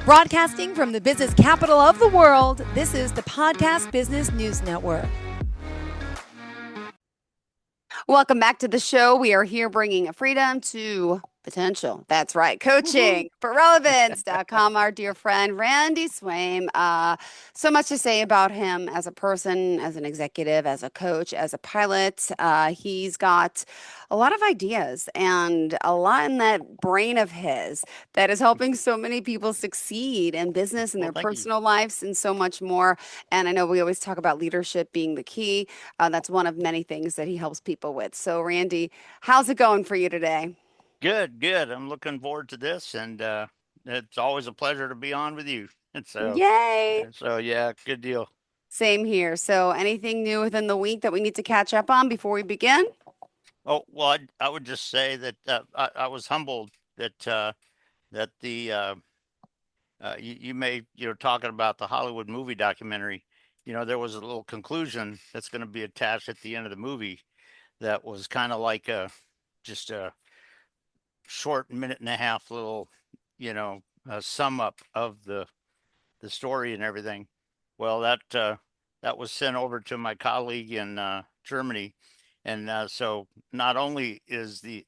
Broadcasting from the business capital of the world, this is the Podcast Business News Network. Welcome back to the show. We are here bringing freedom to potential. That's right. Coaching for relevance.com. Our dear friend, Randy Swaim. So much to say about him as a person, as an executive, as a coach, as a pilot. He's got a lot of ideas and a lot in that brain of his that is helping so many people succeed in business and Well, their thank you. personal lives and so much more. And I know we always talk about leadership being the key. That's one of many things that he helps people with. So, Randy, how's it going for you today? Good, good. I'm looking forward to this, and it's always a pleasure to be on with you. And Yay! yeah, good deal. Same here. So, anything new within the week that we need to catch up on before we begin? Oh, well, I would just say that I was humbled that that the you may you're talking about the Hollywood movie documentary. You know, there was a little conclusion that's going to be attached at the end of the movie that was kind of like a just a short minute and a half little, sum up of the story and everything. Well, that was sent over to my colleague in Germany, and so not only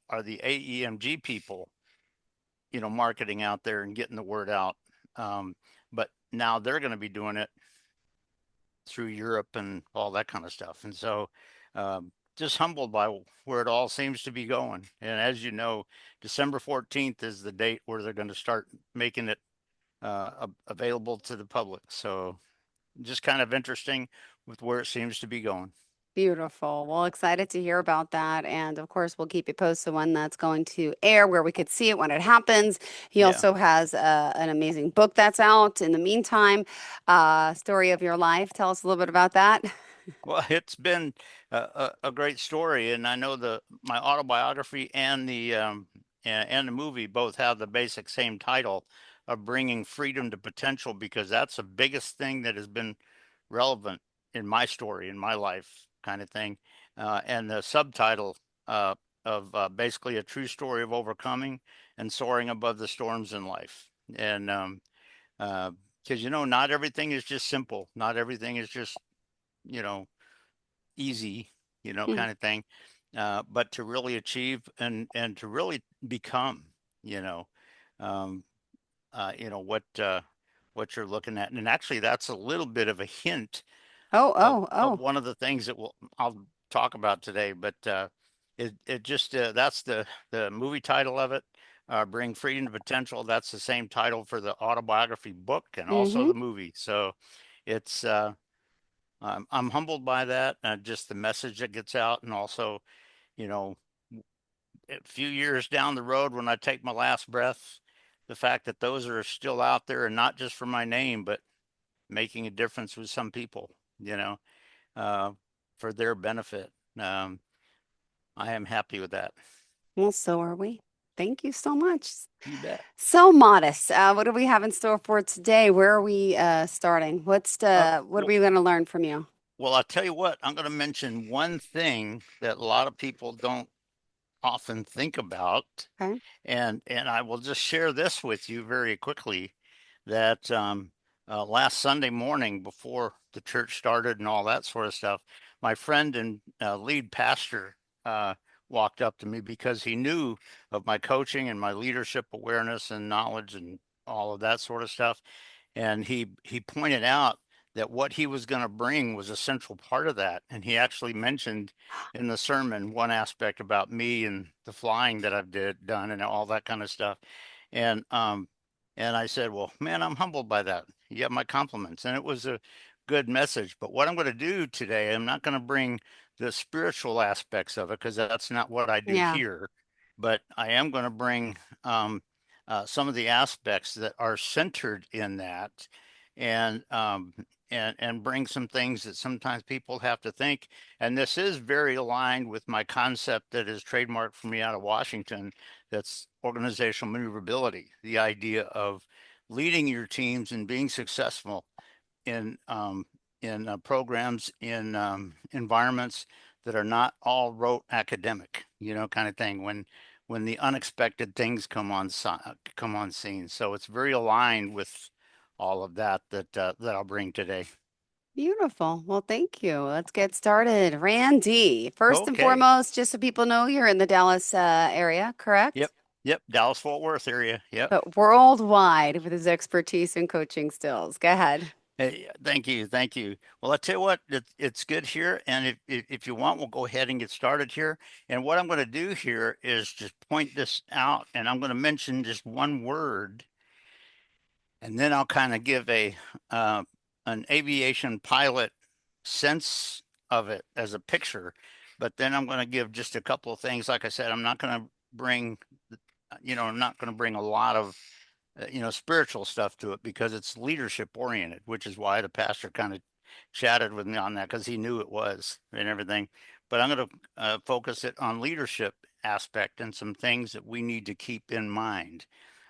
are the AEMG people, marketing out there and getting the word out, um, but now they're going to be doing it through Europe and all that kind of stuff. And so, just humbled by where it all seems to be going. And as you know, December 14th is the date where they're going to start making it available to the public. So just kind of interesting with where it seems to be going. Beautiful. Well, excited to hear about that. And of course, we'll keep you posted when that's going to air, where we could see it when it happens. He Yeah. also has an amazing book that's out in the meantime, Story of Your Life. Tell us a little bit about that. Well, it's been a great story, and I know the my autobiography and the movie both have the basic same title of bringing freedom to potential, because that's the biggest thing that has been relevant in my story, in my life, kind of thing. And the subtitle of basically a true story of overcoming and soaring above the storms in life. And uh, because not everything is just simple, not everything is just you know easy, kind of thing. But to really achieve and to really become, you know, um, what you're looking at. And actually, that's a little bit of a hint Oh, of oh, oh. one of the things that I'll talk about today. But it just that's the movie title of it. Bring freedom to potential. That's the same title for the autobiography book and also Mm-hmm. the movie. So it's I'm humbled by that, just the message that gets out, and also, you know, a few years down the road when I take my last breath, the fact that those are still out there, and not just for my name, but making a difference with some people, uh, for their benefit. Um, I am happy with that. Well, so are we. Thank you so much. You bet. So modest. What do we have in store for today? Where are we starting? What are Well, we going to learn from you? I'll tell you what. I'm going to mention one thing that a lot of people don't often think about, Okay. and I will just share this with you very quickly. That last Sunday morning, before the church started and all that sort of stuff, my friend and lead pastor walked up to me because he knew of my coaching and my leadership awareness and knowledge and all of that sort of stuff. And he pointed out that what he was going to bring was a central part of that. And he actually mentioned in the sermon one aspect about me and the flying that done and all that kind of stuff. And and I said, "Well, man, I'm humbled by that. You have my compliments." And it was a good message. But what I'm going to do today, I'm not going to bring the spiritual aspects of it, because that's not what I do Yeah. here. But I am going to bring some of the aspects that are centered in that, and and bring some things that sometimes people have to think. And this is very aligned with my concept that is trademarked for me out of Washington. That's organizational maneuverability, the idea of leading your teams and being successful in programs, in environments that are not all rote academic, kind of thing. when the unexpected things come on scene. So it's very aligned with all of that I'll bring today. Beautiful. Well, thank you. Let's get started. Randy, first and Okay. foremost, just so people know, you're in the Dallas area, correct? Yep. Yep. Dallas Fort Worth area. Yep. But worldwide with his expertise in coaching skills. Go ahead. Hey, thank you, thank you. Well, I tell you what, it's good here, and if you want, we'll go ahead and get started here. And what I'm going to do here is just point this out, and I'm going to mention just one word, and then I'll kind of give a an aviation pilot sense of it as a picture. But then I'm going to give just a couple of things. Like I said, I'm not going to bring, I'm not going to bring a lot of spiritual stuff to it because it's leadership oriented, which is why the pastor kind of chatted with me on that because he knew it was and everything. But I'm going to focus it on leadership aspect and some things that we need to keep in mind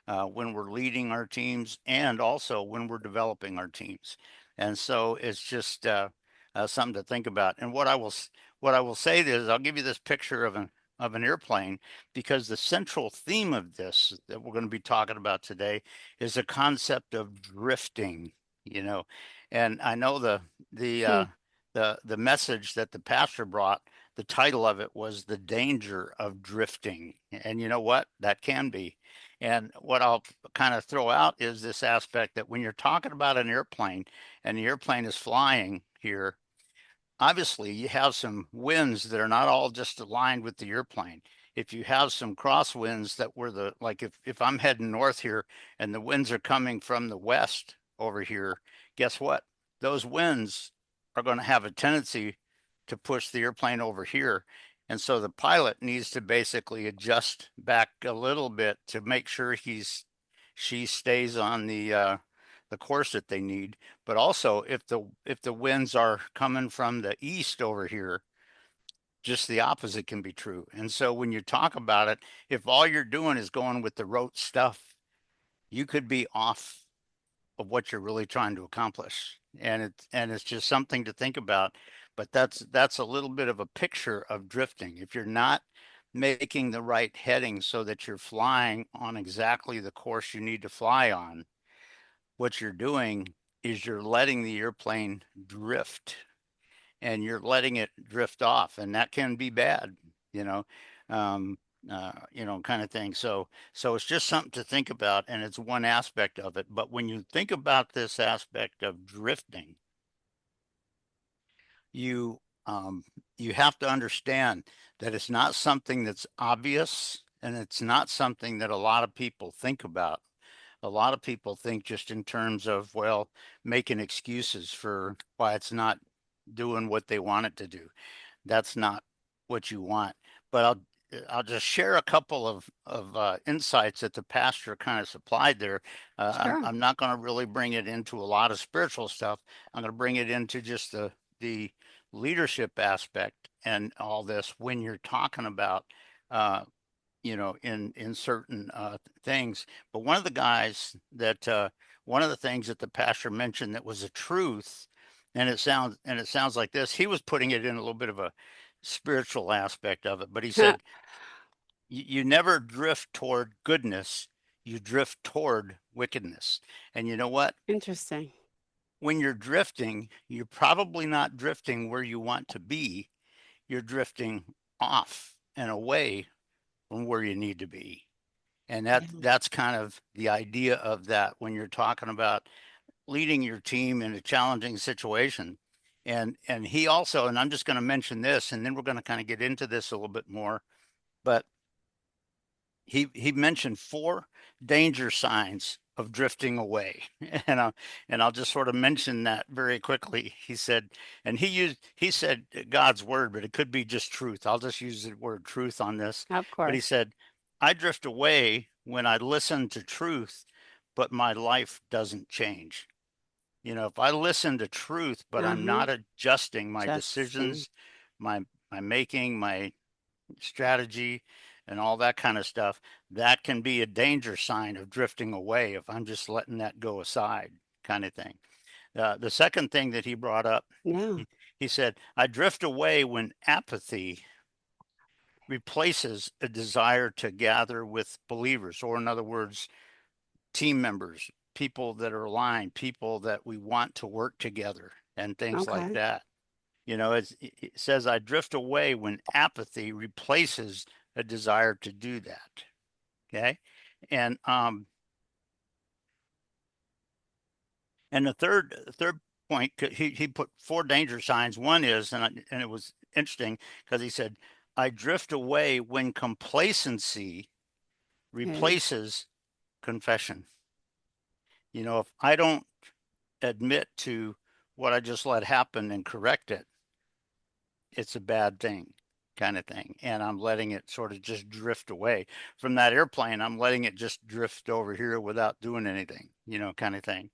when we're leading our teams and also when we're developing our teams. And so it's just something to think about. And what I will say is I'll give you this picture of an airplane because the central theme of this that we're going to be talking about today is a concept of drifting, you know. And I know the Hmm. uh, the message that the pastor brought, the title of it was The Danger of Drifting. And you know what? That can be. And what I'll kind of throw out is this aspect that when you're talking about an airplane and the airplane is flying here, obviously you have some winds that are not all just aligned with the airplane. If you have some crosswinds that were like if I'm heading north here and the winds are coming from the west over here, guess what? Those winds are going to have a tendency to push the airplane over here. And so the pilot needs to basically adjust back a little bit to make sure she stays on the course that they need. But also, if the winds are coming from the east over here, just the opposite can be true. And so when you talk about it, if all you're doing is going with the rote stuff, you could be off of what you're really trying to accomplish. And it's just something to think about. But that's a little bit of a picture of drifting. If you're not making the right heading so that you're flying on exactly the course you need to fly on, what you're doing is you're letting the airplane drift and you're letting it drift off, and that can be bad, you know, um, kind of thing. So it's just something to think about, and it's one aspect of it. But when you think about this aspect of drifting, you um, you have to understand that it's not something that's obvious, and it's not something that a lot of people think about. A lot of people think just in terms of, well, making excuses for why it's not doing what they want it to do. That's not what you want. But I'll just share a couple of insights that the pastor kind of supplied there. Sure. I'm not going to really bring it into a lot of spiritual stuff. I'm going to bring it into just the leadership aspect and all this when you're talking about uh, in certain things. But one of the things that the pastor mentioned that was a truth, and it sounds like this. He was putting it in a little bit of a spiritual aspect of it, but he said, You never drift toward goodness, you drift toward wickedness." And you know what? Interesting. When you're drifting, you're probably not drifting where you want to be. You're drifting off and away from where you need to be. And Yeah. that's kind of the idea of that when you're talking about leading your team in a challenging situation. And he also, and I'm just going to mention this, and then we're going to kind of get into this a little bit more. But he mentioned four danger signs of drifting away, and I'll just sort of mention that very quickly. He said, and he said God's word, but it could be just truth. I'll just use the word truth on this. Of But he course. said, "I drift away when I listen to truth, but my life doesn't change." If I listen to truth, but I'm Uh-huh. not adjusting my Justin. decisions, my making, my strategy, and all that kind of stuff, that can be a danger sign of drifting away if I'm just letting that go aside, kind of thing. The second thing that he brought up, Yeah. he, he said, "I drift away when apathy replaces a desire to gather with believers, or in other words, team members, people that are aligned, people that we want to work together, and things like Okay. that. It says, I drift away when apathy replaces a desire to do that. Okay. And the third point, he put 4 danger signs. One is, and it was interesting because he said, I drift away when complacency Yeah. replaces confession. If I don't admit to what I just let happen and correct it, it's a bad thing, kind of thing. And I'm letting it sort of just drift away from that airplane. I'm letting it just drift over here without doing anything, kind of thing.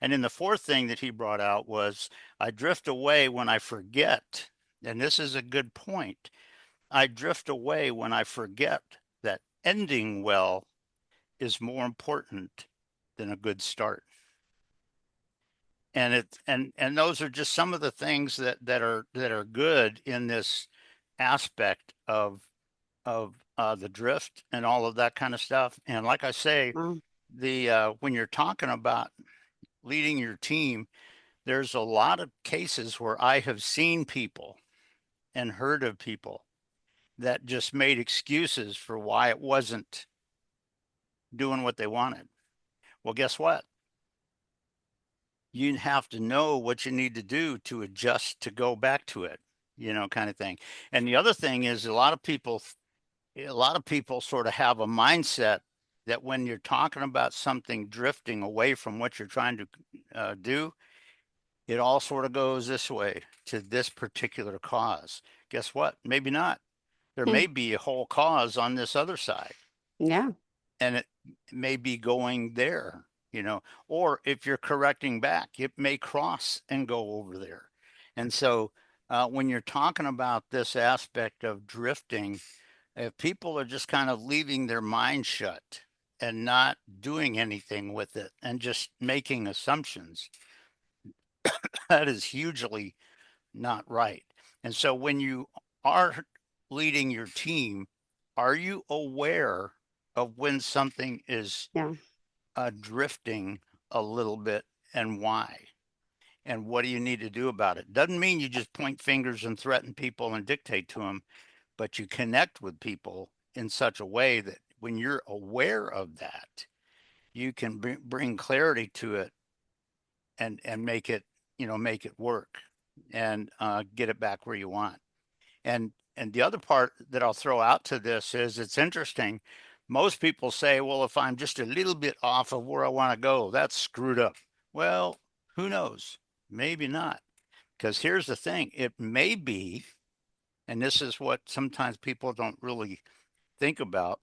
And then the fourth thing that he brought out was, I drift away when I forget. And this is a good point. I drift away when I forget that ending well is more important than a good start. And those are just some of the things that are good in this aspect of the drift and all of that kind of stuff. And like I say, Wow. the when you're talking about leading your team, there's a lot of cases where I have seen people and heard of people that just made excuses for why it wasn't doing what they wanted. Well, guess what? You have to know what you need to do to adjust to go back to it, kind of thing. And the other thing is, a lot of people sort of have a mindset that when you're talking about something drifting away from what you're trying to do, it all sort of goes this way to this particular cause. Guess what? Maybe not. There Hmm. may be a whole cause on this other side, Yeah. and it may be going there, or if you're correcting back, it may cross and go over there. And so when you're talking about this aspect of drifting, if people are just kind of leaving their mind shut and not doing anything with it and just making assumptions, that is hugely not right. And so when you are leading your team, are you aware of when something is Yeah. drifting a little bit, and why? And what do you need to do about it? Doesn't mean you just point fingers and threaten people and dictate to them, but you connect with people in such a way that when you're aware of that, you can bring clarity to it and make it work, and get it back where you want. And the other part that I'll throw out to this is, it's interesting. Most people say, well, if I'm just a little bit off of where I want to go, that's screwed up. Well, who knows? Maybe not. Because here's the thing, it may be, and this is what sometimes people don't really think about,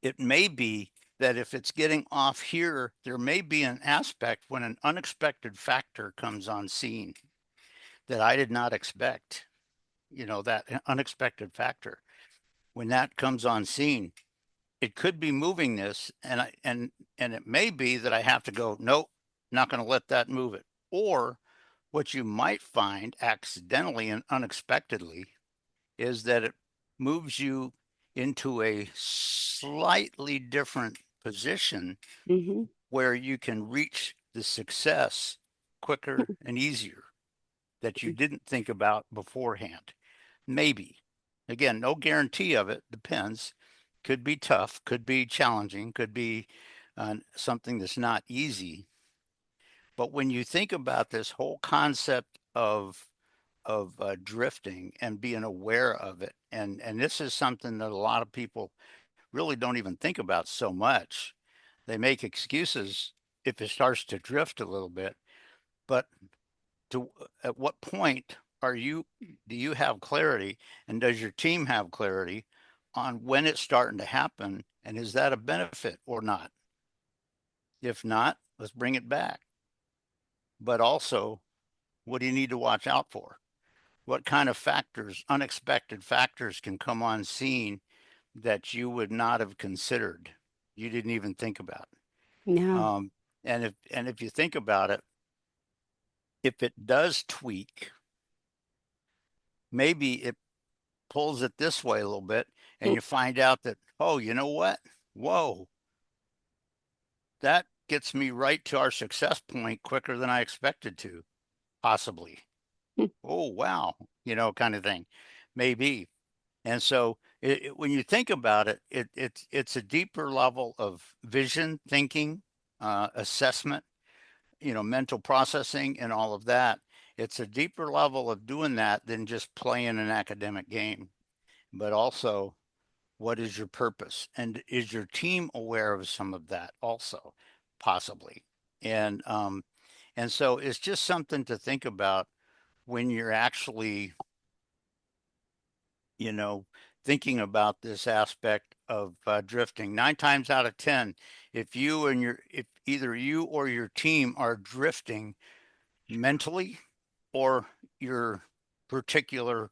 it may be that if it's getting off here, there may be an aspect when an unexpected factor comes on scene that I did not expect, that unexpected factor. When that comes on scene, it could be moving this, and it may be that I have to go, nope, not going to let that move it. Or what you might find accidentally and unexpectedly is that it moves you into a slightly different position Hmm. where you can reach the success quicker and easier that you didn't think about beforehand. Maybe. Again, no guarantee of it. Depends. Could be tough, could be challenging, could be something that's not easy. But when you think about this whole concept of drifting and being aware of it, and this is something that a lot of people really don't even think about so much. They make excuses if it starts to drift a little bit, but to at what point do you have clarity, and does your team have clarity on when it's starting to happen, and is that a benefit or not? If not, let's bring it back. But also, what do you need to watch out for? What kind of factors, unexpected factors, can come on scene that you would not have considered, you didn't even think about? Yeah. um, and if you think about it, if it does tweak, maybe it pulls it this way a little bit, and you find out that, oh, you know what? Whoa, that gets me right to our success point quicker than I expected to, possibly. Oh, wow, kind of thing, maybe. And so when you think about it, it's a deeper level of vision, thinking, assessment, mental processing, and all of that. It's a deeper level of doing that than just playing an academic game, but also what is your purpose? And is your team aware of some of that also, possibly? And and so it's just something to think about when you're actually, you know, thinking about this aspect of drifting. 9 times out of 10, if either you or your team are drifting mentally, or your particular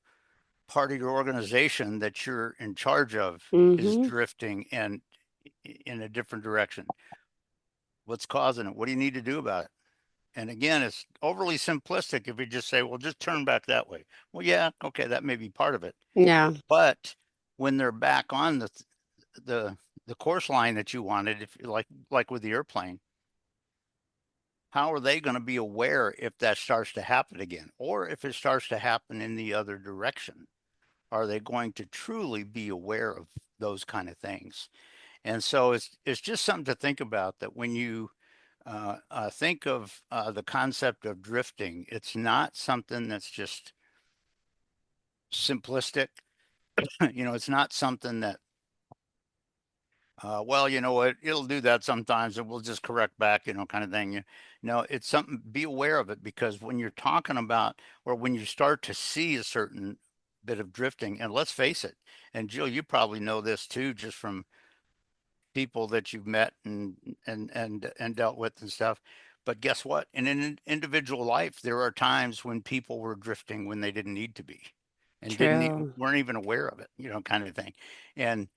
part of your organization that you're in charge of is Mm-hmm. drifting and in a different direction. What's causing it? What do you need to do about it? And again, it's overly simplistic if you just say, well, just turn back that way. Well, yeah, okay, that may be part of it. Yeah. But when they're back on the the course line that you wanted, if like with the airplane, how are they going to be aware if that starts to happen again, or if it starts to happen in the other direction? Are they going to truly be aware of those kind of things? And so it's just something to think about, that when you think of the concept of drifting, it's not something that's just simplistic. It's not something that, well, you know what, it'll do that sometimes and we'll just correct back, kind of thing. No, it's something, be aware of it, because when you're talking about, or when you start to see a certain bit of drifting, and let's face it, and Jill, you probably know this too, just from people that you've met and dealt with and stuff. But guess what? In an individual life, there are times when people were drifting when they didn't need to be, and True. weren't even aware of it, kind of thing. And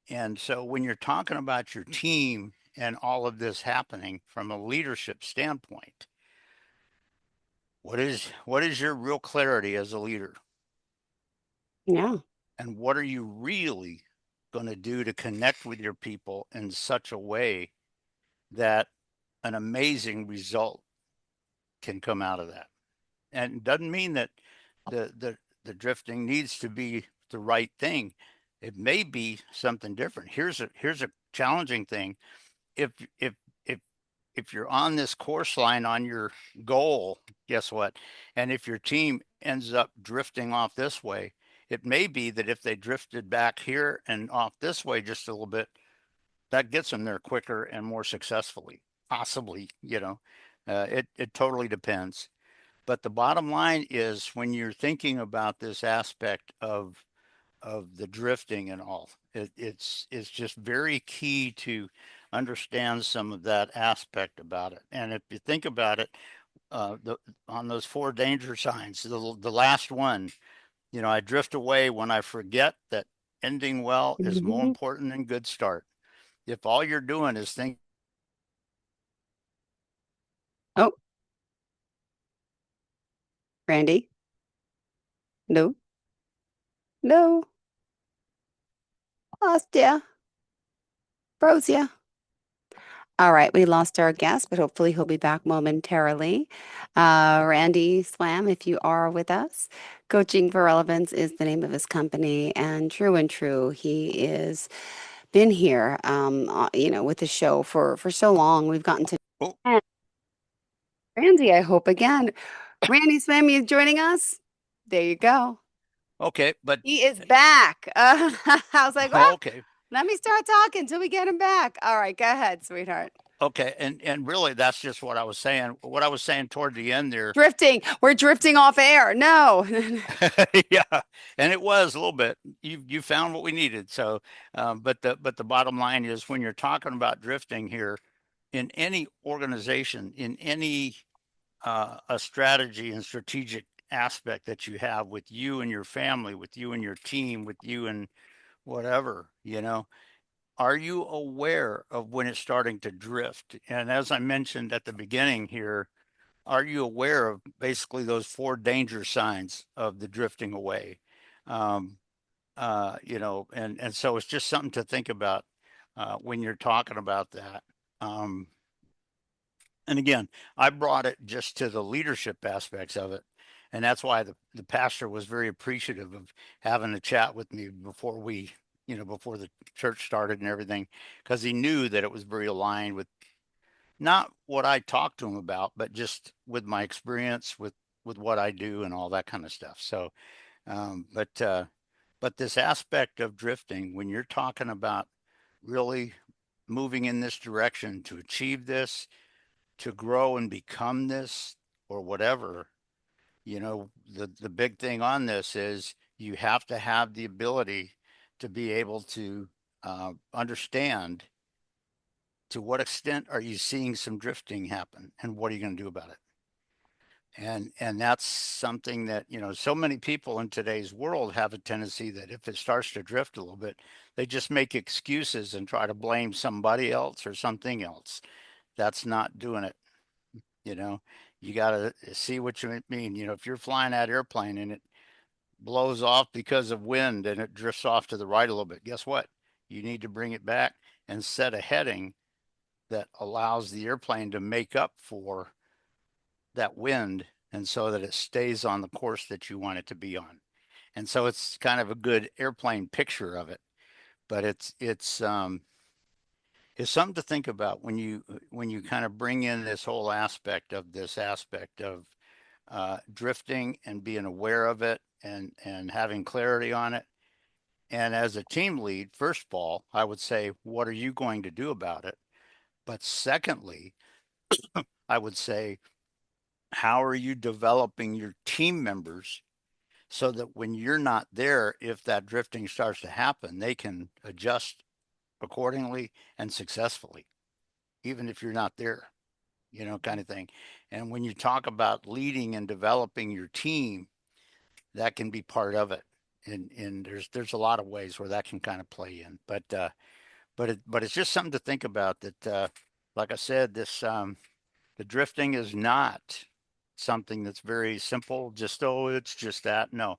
and so when you're talking about your team and all of this happening from a leadership standpoint, what is your real clarity as a leader? Yeah. And what are you really going to do to connect with your people in such a way that an amazing result can come out of that? And it doesn't mean that the drifting needs to be the right thing. It may be something different. Here's a challenging thing. If if if if you're on this course line on your goal, guess what? And if your team ends up drifting off this way, it may be that if they drifted back here and off this way just a little bit, that gets them there quicker and more successfully, possibly. It totally depends. But the bottom line is, when you're thinking about this aspect of the drifting and all, it's just very key to understand some of that aspect about it. And if you think about it, on those four danger signs, the last one, I drift away when I forget that ending well is more Mm-hmm. important than good start. If all you're doing is think, Oh, Randy. No. No. Lost ya. Froze ya. All right, we lost our guest, but hopefully he'll be back momentarily. Randy Swaim, if you are with us, Coaching for Relevance is the name of his company, and true, he is been here, with the show for so long. We've gotten to oh, and Randy. I hope again, Randy Swaim, you joining us? There you go. okay, but He is back. I was like, well, okay. let me start talking till we get him back. All right, go ahead, sweetheart. Okay, and really, that's just what I was saying. What I was saying toward the end there, Drifting. We're drifting off air. No. yeah, and it was a little bit. You found what we needed. So, but the bottom line is, when you're talking about drifting here, in any organization, in any a strategy and strategic aspect that you have with you and your family, with you and your team, with you and whatever, are you aware of when it's starting to drift? And as I mentioned at the beginning here, are you aware of basically those four danger signs of the drifting away? Um, and so it's just something to think about when you're talking about that. Um, and again, I brought it just to the leadership aspects of it. And that's why the pastor was very appreciative of having a chat with me before before the church started and everything, because he knew that it was very aligned with not what I talked to him about, but just with my experience with what I do and all that kind of stuff. So, um, but uh, but this aspect of drifting, when you're talking about really moving in this direction to achieve this, to grow and become this, or whatever, the big thing on this is you have to have the ability to be able to understand to what extent are you seeing some drifting happen and what are you going to do about it. And that's something that, so many people in today's world have a tendency that if it starts to drift a little bit, they just make excuses and try to blame somebody else or something else. That's not doing it. you know you got to see what you mean. If you're flying that airplane and it blows off because of wind and it drifts off to the right a little bit, guess what? You need to bring it back and set a heading that allows the airplane to make up for that wind, and so that it stays on the course that you want it to be on. And so it's kind of a good airplane picture of it. But it's something to think about when you kind of bring in this whole aspect of drifting and being aware of it and having clarity on it. And as a team lead, first of all, I would say, what are you going to do about it? But secondly, I would say, how are you developing your team members so that when you're not there, if that drifting starts to happen, they can adjust accordingly and successfully, even if you're not there, kind of thing. And when you talk about leading and developing your team, that can be part of it. And there's a lot of ways where that can kind of play in. But it's just something to think about that, like I said, the drifting is not something that's very simple, just, oh, it's just that. No,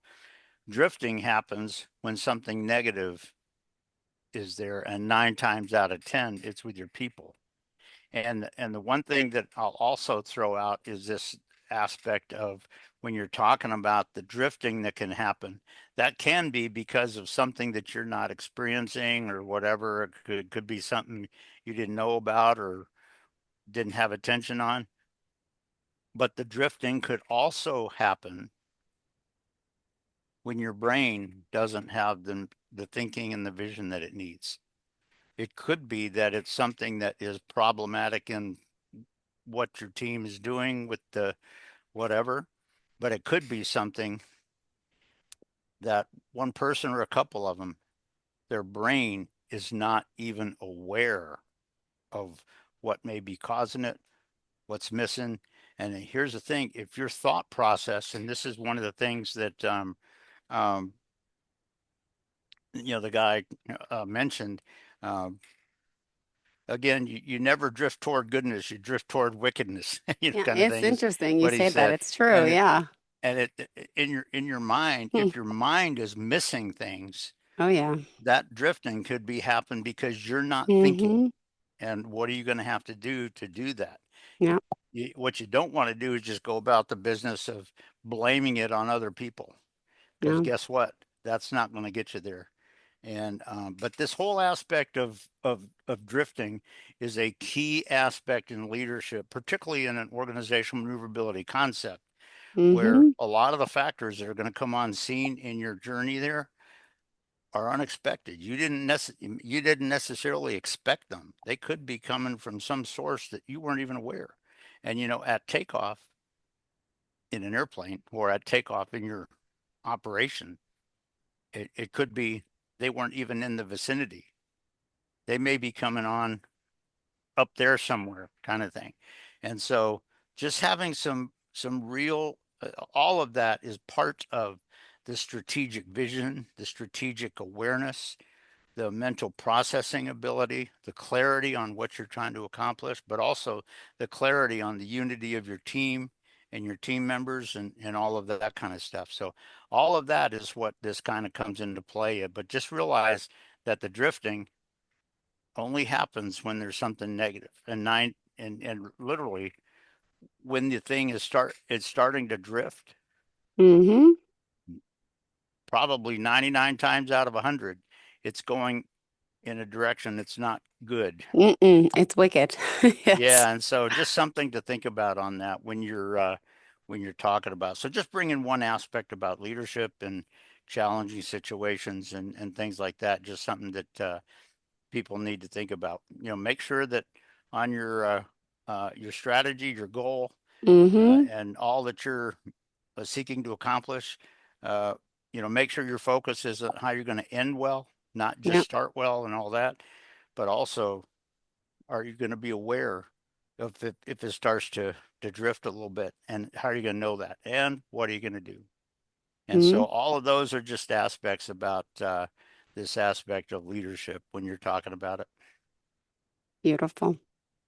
drifting happens when something negative is there, and 9 times out of 10, it's with your people. And the one thing that I'll also throw out is this aspect of when you're talking about the drifting that can happen, that can be because of something that you're not experiencing or whatever. It could be something you didn't know about or didn't have attention on. But the drifting could also happen when your brain doesn't have the thinking and the vision that it needs. It could be that it's something that is problematic in what your team is doing with the whatever, but it could be something that one person or a couple of them, their brain is not even aware of what may be causing it, what's missing. And here's the thing: if your thought process, and this is one of the things that um, the guy mentioned, um, again, you never drift toward goodness, you drift toward wickedness, Yeah, kind of it's thing is interesting you what he say that. said. It's true. And it Yeah. and it in your mind, Hmm. if your mind is missing things, Oh, yeah. that drifting could be happen because you're not thinking. Mm-hmm. And what are you going to have to do that? Yeah. What you don't want to do is just go about the business of blaming it on other people, because Yeah. guess what? That's not going to get you there. And but this whole aspect of drifting is a key aspect in leadership, particularly in an organizational maneuverability concept, where Mm-hmm. a lot of the factors that are going to come on scene in your journey there are unexpected. You didn't necessarily expect them. They could be coming from some source that you weren't even aware. And at takeoff in an airplane or at takeoff in your operation, it could be they weren't even in the vicinity. They may be coming on up there somewhere, kind of thing. And so just having some real all of that is part of the strategic vision, the strategic awareness, the mental processing ability, the clarity on what you're trying to accomplish, but also the clarity on the unity of your team and your team members and all of that kind of stuff. So all of that is what this kind of comes into play. But just realize that the drifting only happens when there's something negative. And literally when the thing it's starting to drift, Mm-hmm. probably 99 times out of 100, it's going in a direction that's not good. Mm-mm. It's wicked. Yes. Yeah, and so just something to think about on that when you're talking about. So just bring in one aspect about leadership and challenging situations and things like that. Just something that people need to think about. Make sure that on your strategy, your goal, Mm-hmm. and all that you're seeking to accomplish, uh, make sure your focus is on how you're going to end well, not just Yep. start well and all that, but also are you going to be aware of if it starts to drift a little bit, and how are you going to know that, and what are you going to do? And Mm-hmm. so all of those are just aspects about this aspect of leadership when you're talking about it. Beautiful.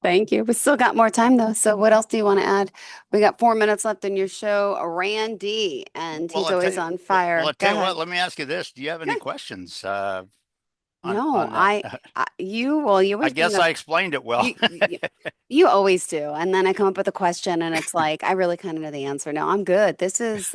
Thank you. We still got more time though. So what else do you want to add? We got 4 minutes left in your show. Randy, and Well, he's I tell always you, on well, I fire. Go tell you what. ahead. Let me ask you this: do you have any Good. questions No, on that? you I always bring guess up I explained it well. you always do. And then I come up with a question and it's like, I really kind of know the answer. No, I'm good. This is,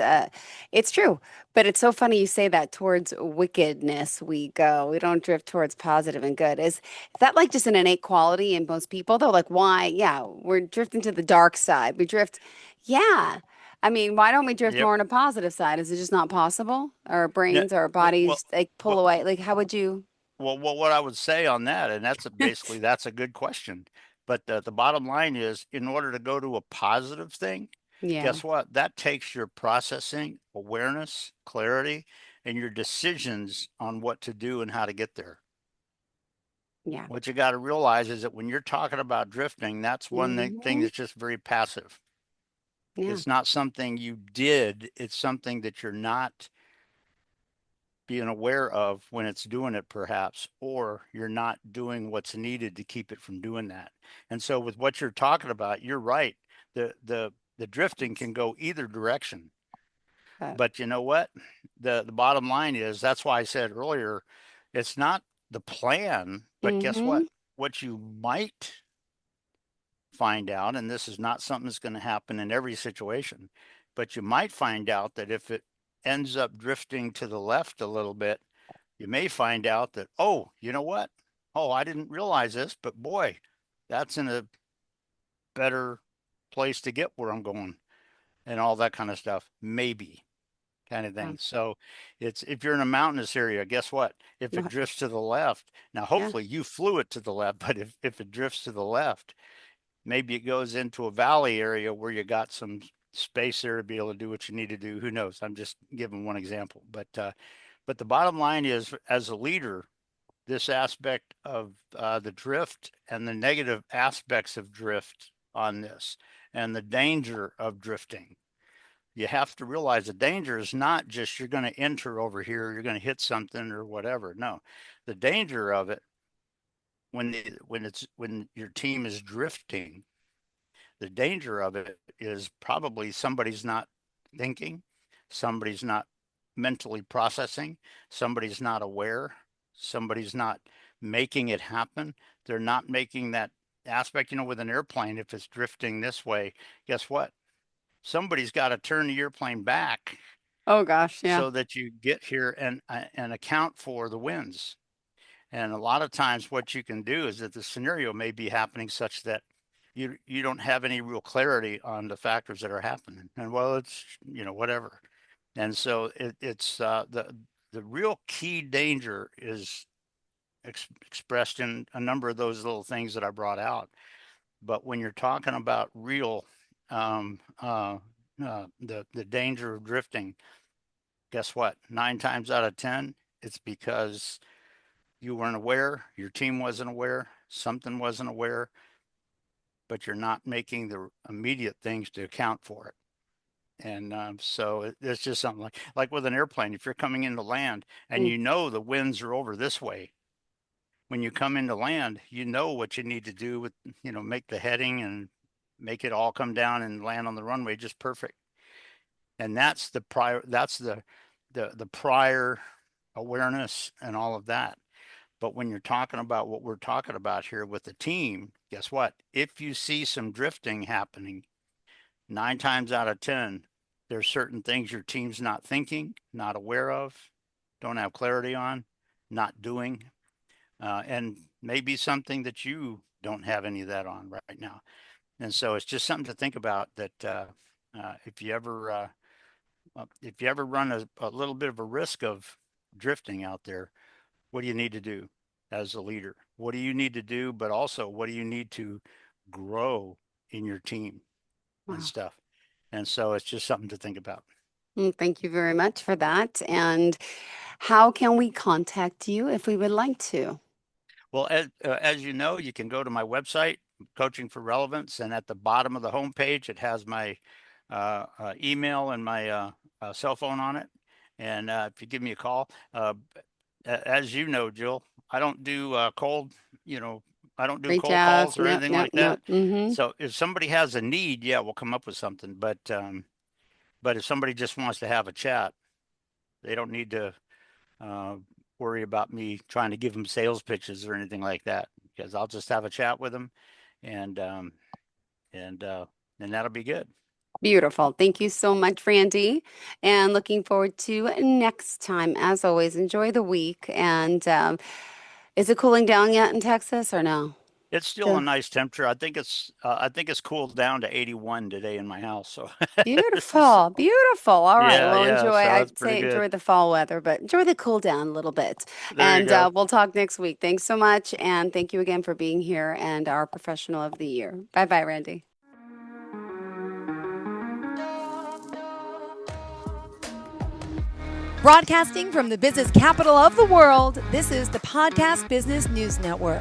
it's true. But it's so funny you say that towards wickedness we go. We don't drift towards positive and good. Is that like just an innate quality in most people though? Like why? Yeah, we're drifting to the dark side. We drift. Yeah. I mean, why don't we drift Yep. more on a positive side? Is it just not possible? Our Yeah. brains, our Well, bodies, like pull well, away. Like, how would you? what I would say on that, and that's a good question. But the bottom line is, in order to go to a positive thing, Yeah. guess what? That takes your processing, awareness, clarity, and your decisions on what to do and how to get there. Yeah. What you got to realize is that when you're talking about drifting, that's one thing Hmm. that's just very passive. Yeah. It's not something you did, it's something that you're not being aware of when it's doing it, perhaps, or you're not doing what's needed to keep it from doing that. And so with what you're talking about, you're right. The drifting can go either direction. Uh, But you know what? The bottom line is, that's why I said earlier, it's not the plan, but guess mm-hmm. what? What you might find out, and this is not something that's going to happen in every situation, but you might find out that if it ends up drifting to the left a little bit, you may find out that, oh, you know what? Oh, I didn't realize this, but boy, that's in a better place to get where I'm going and all that kind of stuff. Maybe kind of Yeah. thing. So it's, if you're in a mountainous area, guess what? If it What? drifts to the left, now Yeah. hopefully you flew it to the left, but if it drifts to the left, maybe it goes into a valley area where you got some space there to be able to do what you need to do. Who knows? I'm just giving one example, but the bottom line is, as a leader, this aspect of the drift and the negative aspects of drift on this, and the danger of drifting. You have to realize the danger is not just you're going to enter over here, you're going to hit something or whatever. No, the danger of it, when your team is drifting, the danger of it is probably somebody's not thinking, somebody's not mentally processing, somebody's not aware, somebody's not making it happen. They're not making that aspect, with an airplane, if it's drifting this way, guess what? Somebody's got to turn the airplane back Oh gosh, yeah. so that you get here and account for the winds. And a lot of times what you can do is that the scenario may be happening such that you don't have any real clarity on the factors that are happening. And well, it's, whatever. And so it's the real key danger is expressed in a number of those little things that I brought out. But when you're talking about real the danger of drifting, guess what? 9 times out of 10, it's because you weren't aware, your team wasn't aware, something wasn't aware, but you're not making the immediate things to account for it. And so it's just something like with an airplane. If you're coming into land and Mm. the winds are over this way, when you come into land, what you need to do with, make the heading and make it all come down and land on the runway just perfect. And that's the prior, that's the prior awareness and all of that. But when you're talking about what we're talking about here with the team, guess what? If you see some drifting happening, 9 times out of 10, there's certain things your team's not thinking, not aware of, don't have clarity on, not doing, and maybe something that you don't have any of that on right now. And so it's just something to think about that if you ever run a little bit of a risk of drifting out there, what do you need to do as a leader? What do you need to do? But also, what do you need to grow in your team and Wow. stuff? And so it's just something to think about. Thank you very much for that. And how can we contact you if we would like to? Well, as you know, you can go to my website, Coaching for Relevance, and at the bottom of the homepage, it has my email and my cell phone on it. And if you give me a call, as you know, Jill, I don't do cold, I don't do Reach cold out. calls or Nope, anything nope, like that. nope. So if somebody has a need, yeah, we'll come up with something. But if somebody just wants to have a chat, they don't need to worry about me trying to give them sales pitches or anything like that, because I'll just have a chat with them, and that'll be good. Beautiful. Thank you so much, Randy. And looking forward to next time. As always, enjoy the week. And is it cooling down yet in Texas or no? It's still a nice temperature. I think it's cooled down to 81 today in my house. So Beautiful, beautiful. All right. Well, yeah. enjoy. So that's I'd pretty say good. enjoy the fall weather, but enjoy the cool down a little bit. There you And go. we'll talk next week. Thanks so much. And thank you again for being here and our professional of the year. Bye bye, Randy. Broadcasting from the business capital of the world, this is the Podcast Business News Network.